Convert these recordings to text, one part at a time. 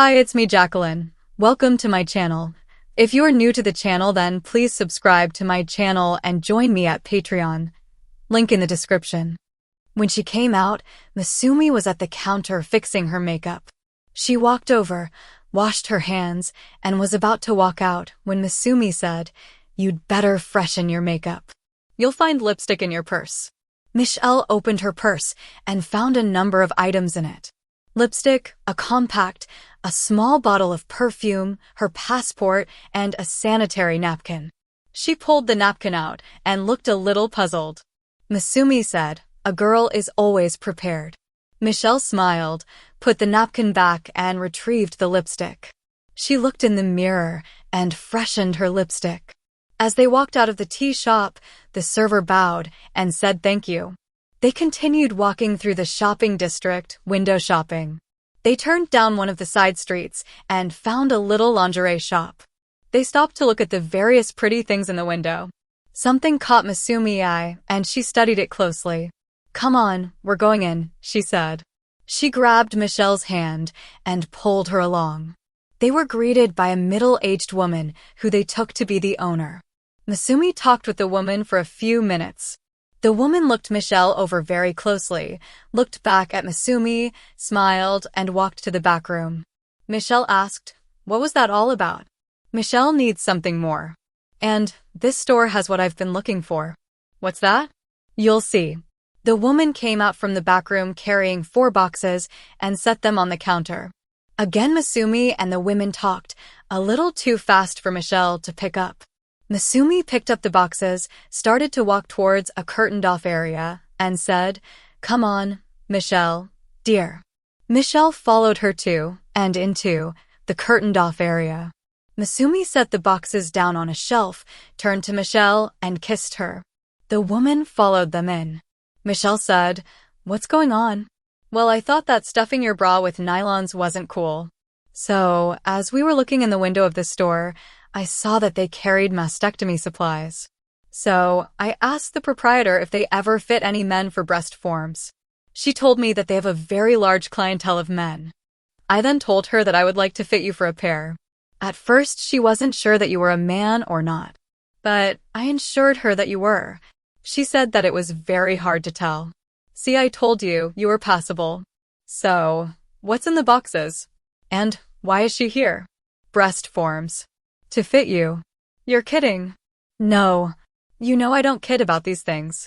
Hi, it's me, Jacqueline. Welcome to my channel. If you are new to the channel, then please subscribe to my channel and join me at Patreon. Link in the description. When she came out, Masumi was at the counter fixing her makeup. She walked over, washed her hands, and was about to walk out when Masumi said, "You'd better freshen your makeup. You'll find lipstick in your purse." Michelle opened her purse and found a number of items in it. Lipstick, a compact, a small bottle of perfume, her passport, and a sanitary napkin. She pulled the napkin out and looked a little puzzled. Masumi said, "A girl is always prepared." Michelle smiled, put the napkin back, and retrieved the lipstick. She looked in the mirror and freshened her lipstick. As they walked out of the tea shop, the server bowed and said thank you. They continued walking through the shopping district, window shopping. They turned down one of the side streets and found a little lingerie shop. They stopped to look at the various pretty things in the window. Something caught Masumi's eye, and she studied it closely. "Come on, we're going in," she said. She grabbed Michelle's hand and pulled her along. They were greeted by a middle-aged woman who they took to be the owner. Masumi talked with the woman for a few minutes. The woman looked Michelle over very closely, looked back at Masumi, smiled, and walked to the back room. Michelle asked, "What was that all about?" "Michelle needs something more. And this store has what I've been looking for." "What's that?" "You'll see." The woman came out from the back room carrying 4 boxes and set them on the counter. Again Masumi and the women talked, a little too fast for Michelle to pick up. Masumi picked up the boxes, started to walk towards a curtained-off area, and said, "Come on, Michelle, dear." Michelle followed her to, and into, the curtained-off area. Masumi set the boxes down on a shelf, turned to Michelle, and kissed her. The woman followed them in. Michelle said, "What's going on?" "Well, I thought that stuffing your bra with nylons wasn't cool. So, as we were looking in the window of the store, I saw that they carried mastectomy supplies. So, I asked the proprietor if they ever fit any men for breast forms. She told me that they have a very large clientele of men. I then told her that I would like to fit you for a pair. At first, she wasn't sure that you were a man or not. But I ensured her that you were. She said that it was very hard to tell. See, I told you, you were passable. So, what's in the boxes? And why is she here?" "Breast forms. To fit you." "You're kidding." "No. You know I don't kid about these things."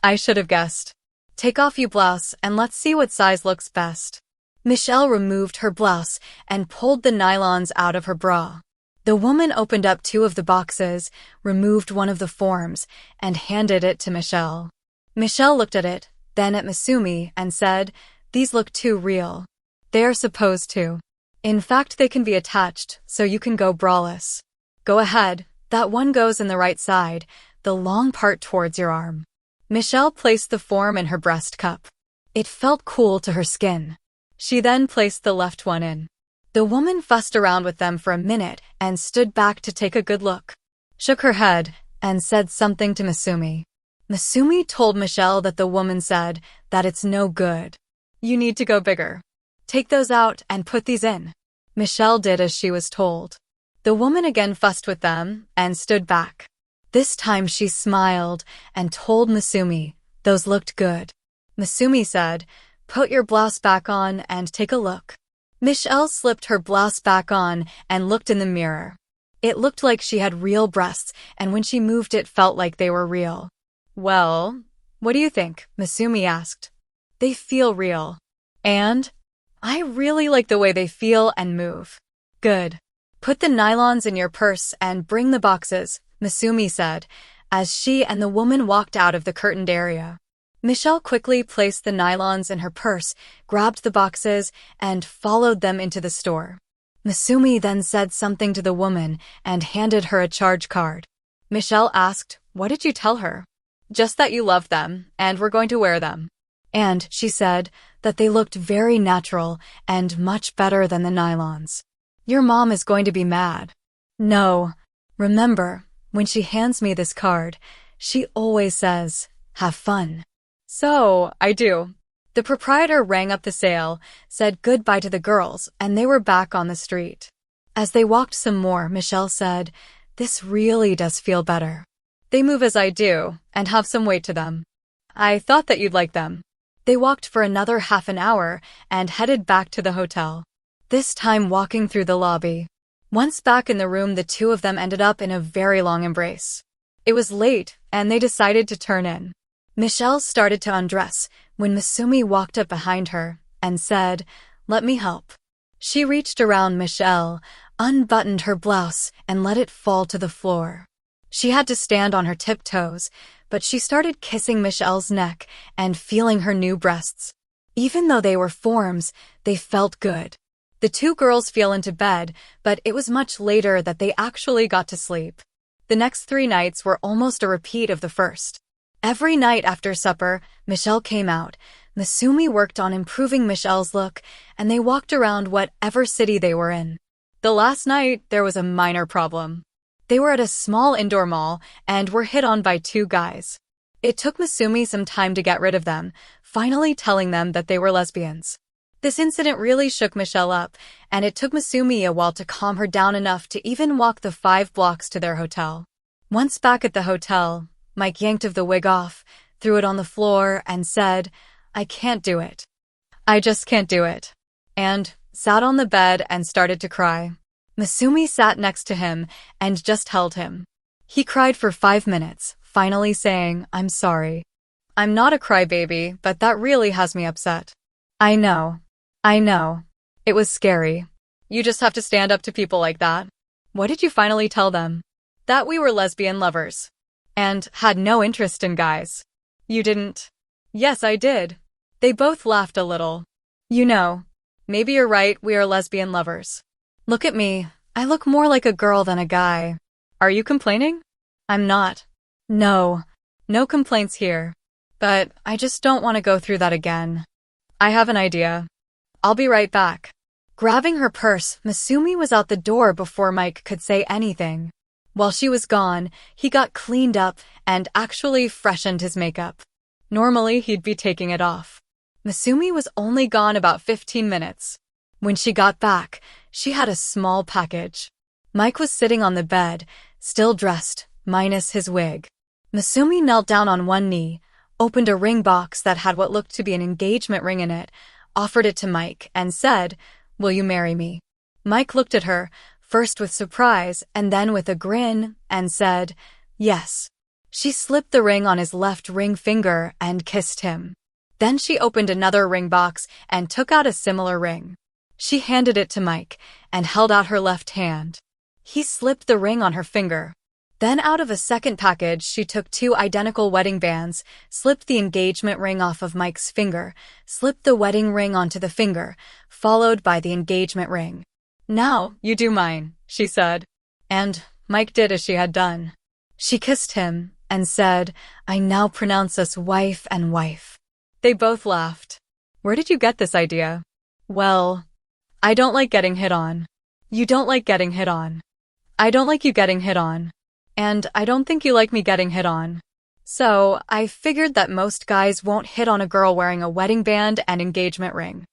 "I should have guessed. Take off your blouse and let's see what size looks best." Michelle removed her blouse and pulled the nylons out of her bra. The woman opened up 2 of the boxes, removed one of the forms, and handed it to Michelle. Michelle looked at it, then at Masumi, and said, "These look too real." "They are supposed to. In fact, they can be attached, so you can go braless." "Go ahead, that one goes in the right side, the long part towards your arm." Michelle placed the form in her breast cup. It felt cool to her skin. She then placed the left one in. The woman fussed around with them for a minute and stood back to take a good look. Shook her head and said something to Masumi. Masumi told Michelle that the woman said that it's no good. "You need to go bigger. Take those out and put these in." Michelle did as she was told. The woman again fussed with them and stood back. This time she smiled and told Masumi those looked good. Masumi said, "Put your blouse back on and take a look." Michelle slipped her blouse back on and looked in the mirror. It looked like she had real breasts, and when she moved it felt like they were real. "Well, what do you think?" Masumi asked. "They feel real. And I really like the way they feel and move." "Good. Put the nylons in your purse and bring the boxes," Masumi said, as she and the woman walked out of the curtained area. Michelle quickly placed the nylons in her purse, grabbed the boxes, and followed them into the store. Masumi then said something to the woman and handed her a charge card. Michelle asked, "What did you tell her?" "Just that you loved them, and we're going to wear them." And she said that they looked very natural and much better than the nylons. "Your mom is going to be mad." "No. Remember, when she hands me this card, she always says, 'Have fun.'" "So, I do." The proprietor rang up the sale, said goodbye to the girls, and they were back on the street. As they walked some more, Michelle said, "This really does feel better. They move as I do, and have some weight to them. I thought that you'd like them." They walked for another half an hour and headed back to the hotel, this time walking through the lobby. Once back in the room, the two of them ended up in a very long embrace. It was late, and they decided to turn in. Michelle started to undress when Masumi walked up behind her and said, "Let me help." She reached around Michelle, unbuttoned her blouse, and let it fall to the floor. She had to stand on her tiptoes, but she started kissing Michelle's neck and feeling her new breasts. Even though they were forms, they felt good. The two girls fell into bed, but it was much later that they actually got to sleep. The next 3 nights were almost a repeat of the first. Every night after supper, Michelle came out. Masumi worked on improving Michelle's look, and they walked around whatever city they were in. The last night, there was a minor problem. They were at a small indoor mall and were hit on by 2 guys. It took Masumi some time to get rid of them, finally telling them that they were lesbians. This incident really shook Michelle up, and it took Masumi a while to calm her down enough to even walk the 5 blocks to their hotel. Once back at the hotel, Mike yanked the wig off, threw it on the floor, and said, "I can't do it. I just can't do it," and sat on the bed and started to cry. Masumi sat next to him and just held him. He cried for 5 minutes, finally saying, "I'm sorry. I'm not a crybaby, but that really has me upset. I know. It was scary. You just have to stand up to people like that." "What did you finally tell them?" "That we were lesbian lovers. And had no interest in guys." "You didn't?" "Yes, I did." They both laughed a little. "You know, maybe you're right, we are lesbian lovers. Look at me, I look more like a girl than a guy. Are you complaining?" "I'm not. No complaints here. But I just don't want to go through that again. I have an idea. I'll be right back." Grabbing her purse, Masumi was out the door before Mike could say anything. While she was gone, he got cleaned up and actually freshened his makeup. Normally, he'd be taking it off. Masumi was only gone about 15 minutes. When she got back, she had a small package. Mike was sitting on the bed, still dressed, minus his wig. Masumi knelt down on one knee, opened a ring box that had what looked to be an engagement ring in it, offered it to Mike, and said, "Will you marry me?" Mike looked at her, first with surprise and then with a grin, and said, "Yes." She slipped the ring on his left ring finger and kissed him. Then she opened another ring box and took out a similar ring. She handed it to Mike and held out her left hand. He slipped the ring on her finger. Then out of a second package, she took 2 identical wedding bands, slipped the engagement ring off of Mike's finger, slipped the wedding ring onto the finger, followed by the engagement ring. "Now, you do mine," she said. And Mike did as she had done. She kissed him and said, "I now pronounce us wife and wife." They both laughed. "Where did you get this idea?" "Well, I don't like getting hit on. You don't like getting hit on. I don't like you getting hit on. And I don't think you like me getting hit on. So I figured that most guys won't hit on a girl wearing a wedding band and engagement ring.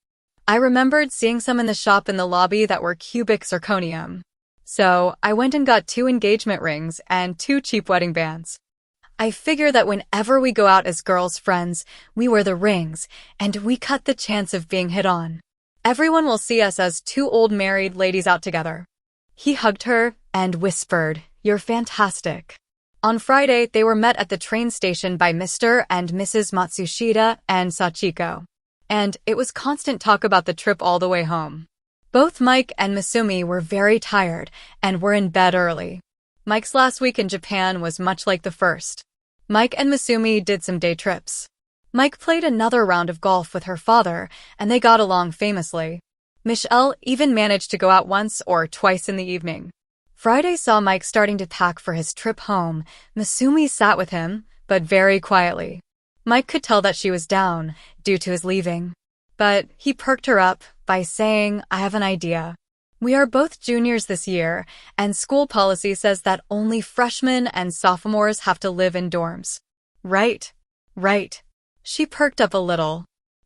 I remembered seeing some in the shop in the lobby that were cubic zirconium. So I went and got 2 engagement rings and 2 cheap wedding bands. I figure that whenever we go out as girls' friends, we wear the rings, and we cut the chance of being hit on. Everyone will see us as 2 old married ladies out together." He hugged her and whispered, "You're fantastic." On Friday, they were met at the train station by Mr. and Mrs. Matsushita and Sachiko. And it was constant talk about the trip all the way home. Both Mike and Masumi were very tired and were in bed early. Mike's last week in Japan was much like the first. Mike and Masumi did some day trips. Mike played another round of golf with her father, and they got along famously. Michelle even managed to go out once or twice in the evening. Friday saw Mike starting to pack for his trip home. Masumi sat with him, but very quietly. Mike could tell that she was down due to his leaving. But he perked her up by saying, "I have an idea. We are both juniors this year, and school policy says that only freshmen and sophomores have to live in dorms." Right. She perked up a little.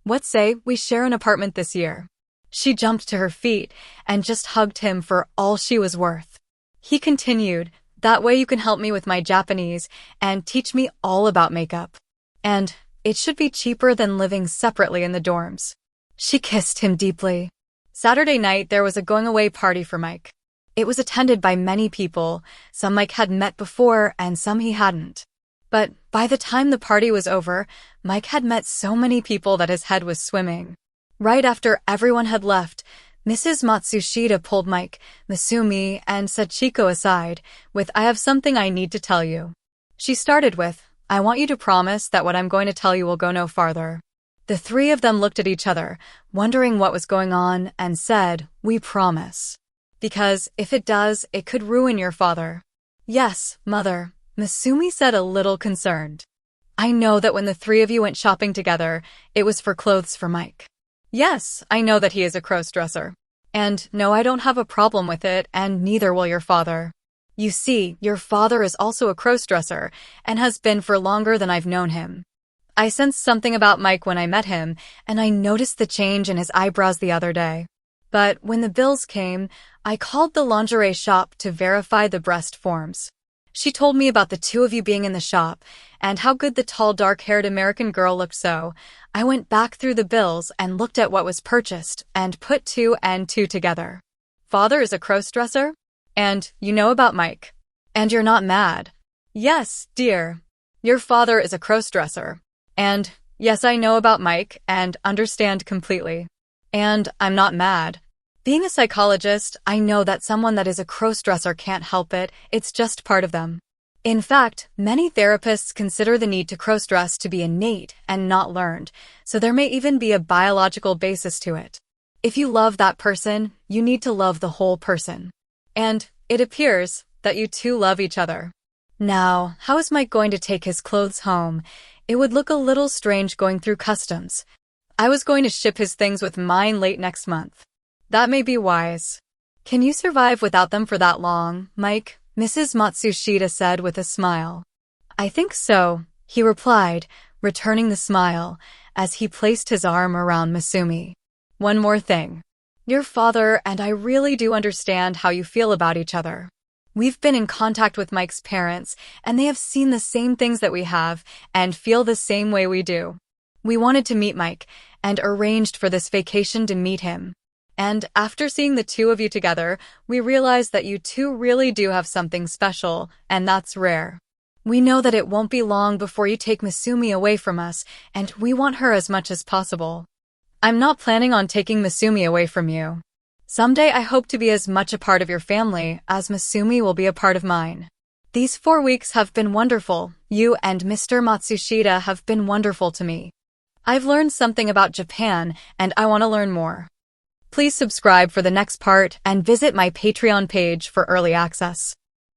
What say we share an apartment this year? She jumped to her feet and just hugged him for all she was worth. He continued, that way you can help me with my Japanese and teach me all about makeup. And it should be cheaper than living separately in the dorms. She kissed him deeply. Saturday night, there was a going-away party for Mike. It was attended by many people, some Mike had met before and some he hadn't. But by the time the party was over, Mike had met so many people that his head was swimming. Right after everyone had left, Mrs. Matsushita pulled Mike, Masumi, and Sachiko aside with, I have something I need to tell you. She started with, I want you to promise that what I'm going to tell you will go no farther. The three of them looked at each other, wondering what was going on, and said, we promise. Because if it does, it could ruin your father. Yes, mother, Masumi said, a little concerned. I know that when the three of you went shopping together, it was for clothes for Mike. Yes, I know that he is a crossdresser. And no, I don't have a problem with it, and neither will your father. You see, your father is also a crossdresser, and has been for longer than I've known him. I sensed something about Mike when I met him, and I noticed the change in his eyebrows the other day. But when the bills came, I called the lingerie shop to verify the breast forms. She told me about the two of you being in the shop, and how good the tall dark-haired American girl looked, so I went back through the bills and looked at what was purchased and put two and two together. Father is a crossdresser? And you know about Mike. And you're not mad? Yes, dear. Your father is a crossdresser. And yes, I know about Mike and understand completely. And I'm not mad. Being a psychologist, I know that someone that is a crossdresser can't help it, it's just part of them. In fact, many therapists consider the need to crossdress to be innate and not learned, so there may even be a biological basis to it. If you love that person, you need to love the whole person. And it appears that you two love each other. Now, how is Mike going to take his clothes home? It would look a little strange going through customs. I was going to ship his things with mine late next month. That may be wise. Can you survive without them for that long, Mike? Mrs. Matsushita said with a smile. I think so, he replied, returning the smile, as he placed his arm around Masumi. One more thing. Your father and I really do understand how you feel about each other. We've been in contact with Mike's parents, and they have seen the same things that we have, and feel the same way we do. We wanted to meet Mike, and arranged for this vacation to meet him. And after seeing the two of you together, we realized that you two really do have something special, and that's rare. We know that it won't be long before you take Masumi away from us, and we want her as much as possible. I'm not planning on taking Masumi away from you. Someday I hope to be as much a part of your family as Masumi will be a part of mine. These 4 weeks have been wonderful. You and Mr. Matsushita have been wonderful to me. I've learned something about Japan, and I want to learn more. Please subscribe for the next part and visit my Patreon page for early access.